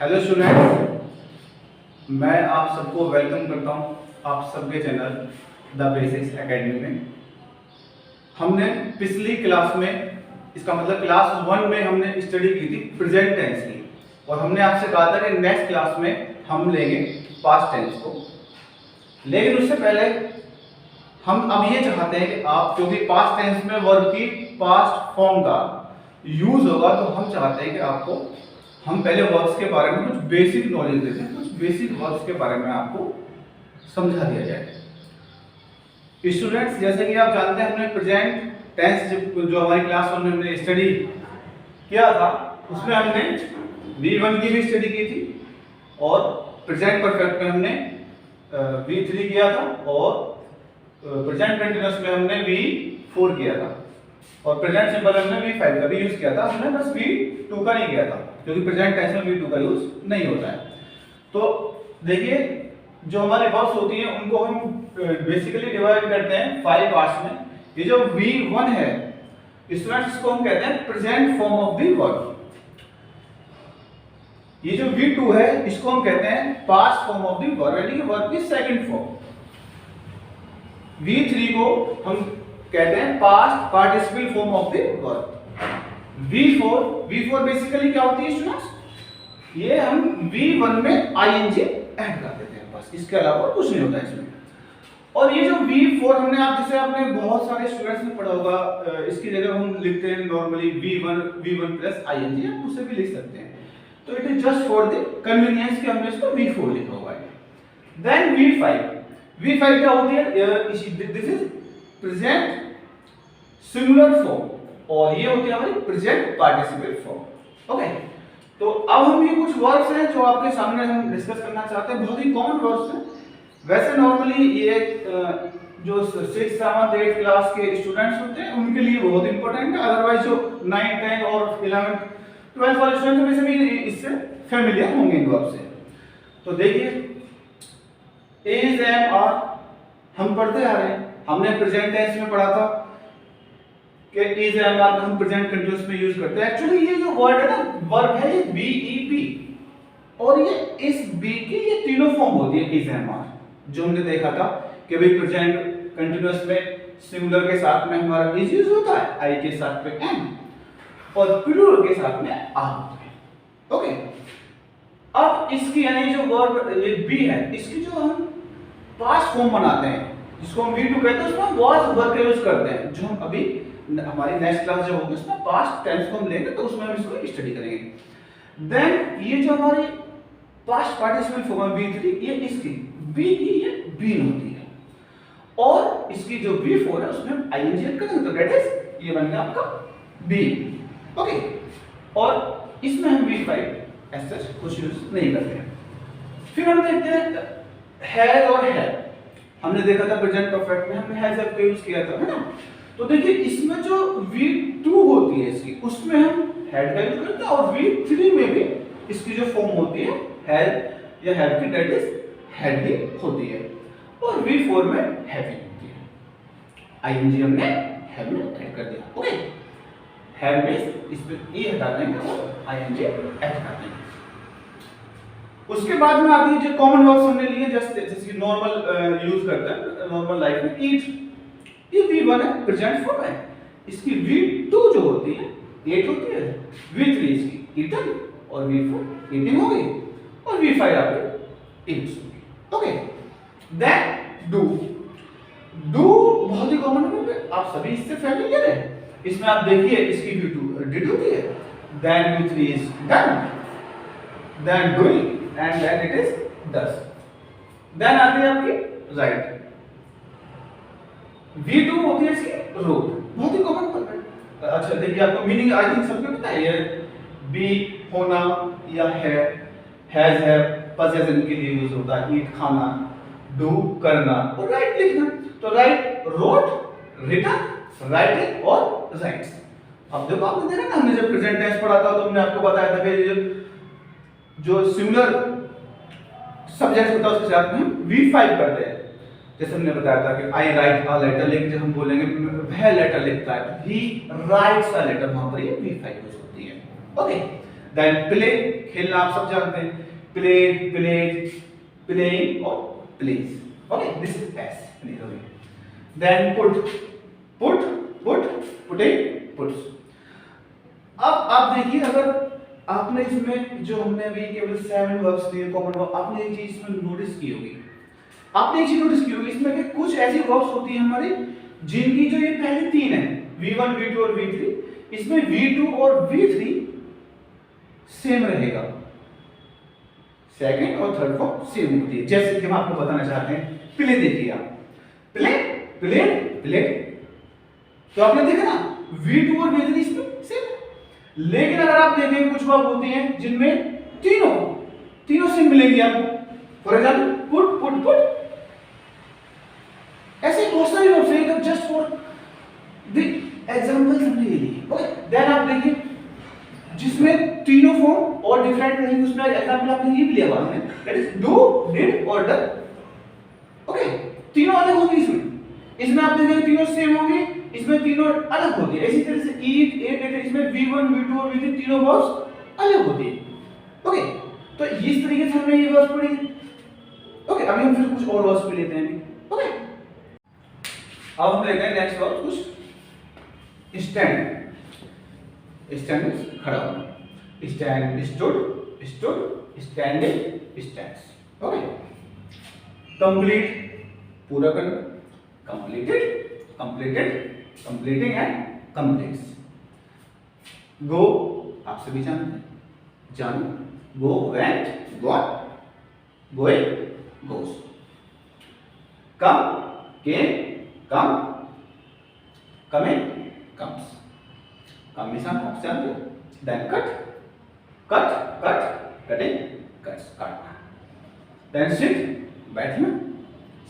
Hello students, मैं आप सबको वेलकम करता हूं आप सबके चैनल द बेसिक्स एकेडमी में। हमने पिछली क्लास में, इसका मतलब क्लास 1 में हमने स्टडी की थी प्रेजेंट टेंस की, और हमने आपसे कहा था कि नेक्स्ट क्लास में हम लेंगे पास्ट टेंस को। लेकिन उससे पहले हम अब ये चाहते हैं कि आप, क्योंकि पास्ट टेंस में वर्ब की पास्ट फॉर्म का यूज होगा, तो हम चाहते हैं कि आपको हम पहले वर्ब्स के बारे में कुछ बेसिक नॉलेज देते हैं, कुछ बेसिक वर्ब्स के बारे में आपको समझा दिया जाए। स्टूडेंट्स, जैसे कि आप जानते हैं, हमने प्रेजेंट टेंस जो हमारी क्लास 1 में हमने स्टडी किया था, उसमें हमने V1 की भी स्टडी की थी, और प्रेजेंट परफेक्ट में हमने V3 किया था, और प्रेजेंट कंटीन्यूअस में हमने V4 किया था, और प्रेजेंट सिंपल हमने V5 का भी यूज किया था। हमने बस V2 का नहीं किया था, क्योंकि प्रेजेंट टेंस में V2 का यूज नहीं होता है। तो देखिए, जो हमारे वर्ब्स होती हैं उनको हम बेसिकली डिवाइड करते हैं 5 पार्ट्स में। ये जो V1 है स्टूडेंट्स, इसको हम कहते हैं present form of the verb. ये जो V2 है इसको हम कहते हैं past form of the verb, यानी कि वर्ब की सेकंड फॉर्म। V3 को हम कहते हैं past participle form of the verb. V4 basically क्या होती है स्टूडेंट्स? ये हम V1 में ing ऐड कर देते हैं, बस इसके अलावा कुछ नहीं होता इसमें। और ये जो V4 हमने, आप जैसे आपने बहुत सारे स्टूडेंट्स ने पढ़ा होगा, इसकी जगह हम लिखते हैं नॉर्मली V1 प्लस ing, आप उसे भी लिख सकते हैं। तो it is just for the convenience कि हमने इसको V4 लिखा हुआ है। देन V5 क्या होती है? This is present singular form, और ये होती है हमारी प्रेजेंट पार्टिसिपल फॉर्म। ओके, तो अब हम ये कुछ वर्ड्स हैं जो आपके सामने हम डिस्कस करना चाहते हैं, बहुत ही कॉमन वर्ड्स हैं। वैसे नॉर्मली ये जो 6th 7th 8th क्लास के स्टूडेंट्स होते हैं उनके लिए बहुत इंपॉर्टेंट है, अदरवाइज जो 9th 10th और 11th 12th वाले स्टूडेंट्स वैसे भी इससे फेमिलियर होंगे इन वर्ब से। तो देखिए, इज एम आर हम पढ़ते आ रहे हैं, हमने प्रेजेंट टेंस में पढ़ा था कि इज एम आर हम प्रेजेंट कंटीन्यूअस में यूज करते हैं। एक्चुअली ये जो वर्ड है ना, वर्ब है ये BEP, और ये इस बी की ये तीनों फॉर्म होती है इज एम आर, जो हमने देखा था कि भाई प्रेजेंट कंटीन्यूअस में सिंगुलर के साथ में हमारा इज यूज होता है, आई के साथ में एम, और प्लूरल के साथ में आर होता है। ओके, अब इसकी यानी जो वर्ब ये बी है, इसकी जो हम पास्ट फॉर्म बनाते हैं, जिसको हम V2 कहते हैं, उसमें वाज वर्ब का यूज करते हैं, जो हम अभी हमारी नेक्स्ट क्लास जब होगी उसमें पास्ट टेंस को हम लेंगे, तो उसमें हम इसको स्टडी करेंगे। देन ये जो हमारी पास्ट पार्टिसिपल फॉर्म है V3, ये इसकी बी की ये बीन होती है, और इसकी जो V4 है उसमें हम ing ऐड करेंगे, तो दैट इज ये बन गया आपका बी। ओके, और इसमें हम V5 ऐसा कुछ यूज नहीं करते हैं। फिर हम देखते हैं हैज और हैव। हमने देखा था प्रेजेंट परफेक्ट में हमने हैज का यूज किया था, है ना? तो देखिए, इसमें जो V2 होती है इसकी, उसमें हम हैड का यूज करते हैं, और V3 में भी इसकी जो फॉर्म होती है हैड या हैव की, दैट इज हैड ही होती है, और V4 में हैविंग होती है। ing हमने हैव में ऐड कर दिया। ओके, हैव में इस पे ई हटा देंगे और ing ऐड कर देंगे। उसके बाद में आती है जो कॉमन वर्ब्स हमने लिए, जैसे कि नॉर्मल यूज करते हैं नॉर्मल लाइफ में। ईट, ये V1 है, प्रेजेंट फॉर्म है। इसकी V2 जो होती है एट होती है, V3 इसकी ईटन, और V4 ईटिंग हो गई, और V5 आपकी ईट्स होगी। ओके, देन डू बहुत ही कॉमन है, आप सभी इससे फैमिलियर हैं। इसमें आप देखिए, इसकी V2 डिड होती है, then V3 is done, then doing, and then it is does. Then आती है आपकी राइट। V2 होती है इसकी रोड, बहुत ही कॉमन वर्ड है। अच्छा देखिए, आपको मीनिंग आई थिंक सबको पता है, बी होना या है, हैज हैव पोजेशन के लिए यूज होता है, ईट खाना, डू करना, और राइट लिखना। तो राइट, रोट, रिटन, राइटिंग और राइट्स। अब देखो, आपने देखा ना, हमने जब प्रेजेंट टेंस पढ़ा था तो हमने आपको बताया था कि जो सिंगुलर सब्जेक्ट होता है उसके साथ में हम V5 करते हैं। जैसे हमने बताया था कि आई राइट अ लेटर, लेकिन जब हम बोलेंगे वह लेटर लिखता है, ही राइट्स अ लेटर, वहां पर ये V5 यूज होती है। ओके, देन प्ले, खेलना आप सब जानते हैं, प्लेड, प्लेड, प्लेइंग और plays. Okay, this is S. Then put, put, put, putting, puts. अब आप देखिए, अगर आपने इसमें जो हमने अभी केवल 7 वर्ब्स दिए कॉमन वर्ब, आपने एक चीज इसमें नोटिस की होगी, इसमें कि कुछ ऐसी वर्ब्स होती हैं हमारी जिनकी जो ये पहले 3 है, V1, V2 और V3, इसमें V2 और V3 सेम रहेगा, सेकंड और थर्ड फॉर्म सेम होती है। जैसे कि हम आपको बताना चाहते हैं, प्ले देखिए आप, प्ले, प्ले, प्ले, तो आपने देखा ना V2 और V3 इसमें सेम है। लेकिन अगर आप देखें कुछ वर्ब होती हैं जिनमें तीनों सेम मिलेंगी आपको। For example put, put, put, ऐसे बहुत सारी वर्ब्स हैं, जस्ट फॉर द एग्जांपल हमने ये लिए। ओके, देन आप देखिए जिसमें तीनों फॉर्म और डिफरेंट रहेंगे, उसमें एग्जांपल आपने ये भी लिया हुआ है, दैट इज डू, डिड और डन। ओके, तीनों अलग होंगे इसमें आप देखेंगे तीनों सेम होंगे, इसमें तीनों अलग होती है। इसी तरह से ईट, एट, एट, इसमें V1, V2 और V3 तीनों वर्ब्स अलग होती है। ओके, तो इस तरीके से हमने ये वर्ब्स पढ़ी। ओके, अभी हम फिर कुछ और वर्ब्स भी लेते हैं। ओके, अब हम लेते हैं नेक्स्ट वर्ब कुछ स्टैंड। स्टैंड खड़ा होना, stand, stood, stood, standing, stands. Okay, complete, पूरा करना, completed, completed, completing and completes. Go, आप सभी जानते हैं, जानो, go, went, got, going, goes. Come, came, come, coming, comes. कम निशान आप जानते हो। Then cut, cut, cut, cutting, cuts, काटना। देन सिट, बैठना,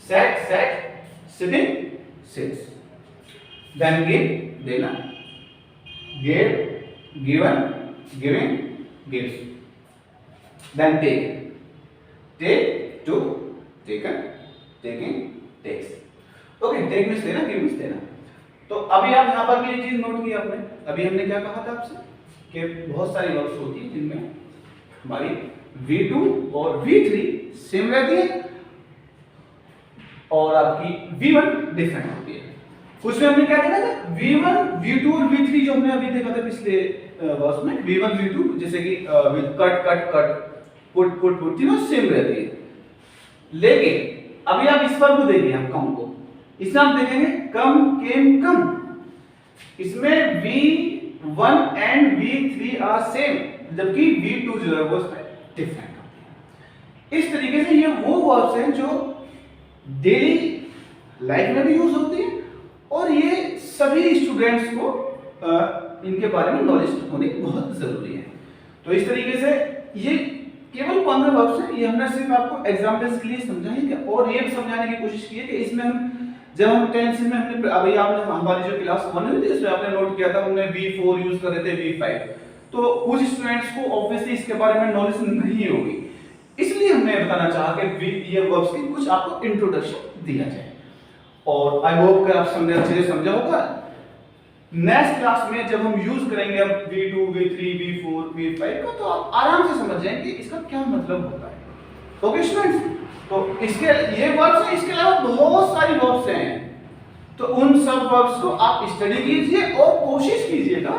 set, set, sitting, sits. Then give, देना, give, given, giving, gives. Then take, take, टुक, taken, taking, takes. Okay, take means देना, give means देना। तो अभी आप यहाँ पर भी ये चीज नोट की आपने, अभी हमने क्या कहा था आपसे कि बहुत सारी वर्ब्स होती हैं जिनमें हमारी V2 और V3 सेम रहती है और आपकी V1 डिफरेंट होती है। कुछ में हमने क्या देखा था, V1, V2 और V3 जो हमने अभी देखा था पिछले वर्स में, V1, V2 जैसे कि cut, cut, cut, put, put, put, तीनों सेम रहती है। लेकिन अभी आप इस पर को देखिए, हम कम को, इसमें हम देखेंगे कम, केम, कम, इसमें V1 and V3 are same, जबकि V2 जो है वो इसमें डिफरेंट होती है। इस तरीके से ये वो वर्ब्स हैं जो डेली लाइफ में भी यूज होती है और ये सभी स्टूडेंट्स को इनके बारे में नॉलेज होनी बहुत जरूरी है। तो इस तरीके से ये केवल 15 वर्ब्स हैं, ये हमने सिर्फ आपको एग्जांपल्स के लिए समझाएंगे और ये भी समझाने की कोशिश की है कि इसमें हम जब हम 10th में हमने अभी आपने हमारी जो क्लास 1 हुई थी इसमें आपने नोट किया था, हमने V4 यूज कर रहे थे, V5, तो कुछ स्टूडेंट्स को ऑब्वियसली इसके बारे में नॉलेज नहीं होगी, इसलिए हमने बताना चाहा कि ये वर्ब्स की कुछ आपको इंट्रोडक्शन दिया जाए और आई होप कि आप समझे, अच्छे से समझा होगा। नेक्स्ट क्लास में जब हम यूज करेंगे अब V2, V3, V4, V5 का, तो आप आराम से समझ जाएंगे इसका क्या मतलब होता है। ओके स्टूडेंट्स, तो इसके ये वर्ब्स हैं, इसके अलावा बहुत सारी वर्ब्स हैं, तो उन सब वर्ब्स को आप स्टडी कीजिए और कोशिश कीजिएगा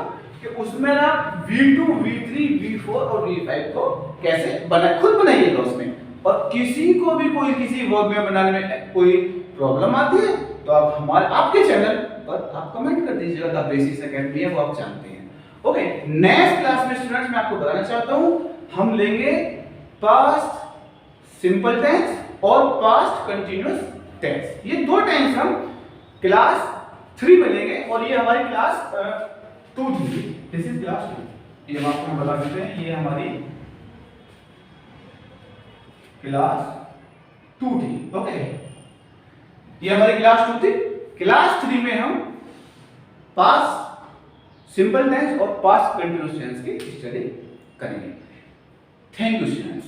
कि उसमें ना V2, V3, V4 और V5 को कैसे बनाए, खुद बनाइएगा उसमें। और किसी को भी कोई किसी वर्ब में बनाने में कोई प्रॉब्लम आती है तो आप हमारे आपके चैनल पर आप कमेंट कर दीजिएगा, द बेसिक्स एकेडमी है वो आप जानते हैं। ओके, नेक्स्ट क्लास में स्टूडेंट्स मैं आपको बताना चाहता हूं, हम लेंगे पास्ट सिंपल टेंस और पास्ट कंटीन्यूअस टेंस। ये दो टेंस हम क्लास 3 में लेंगे और ये हमारी क्लास 2 थी, दिस इज क्लास 2। ये हम आपको बता देते हैं, ये हमारी क्लास 2 थी। ओके, ये हमारी क्लास 2 थी। क्लास 3 में हम पास्ट सिंपल टेंस और पास्ट कंटीन्यूअस टेंस की स्टडी करेंगे। Thank you students.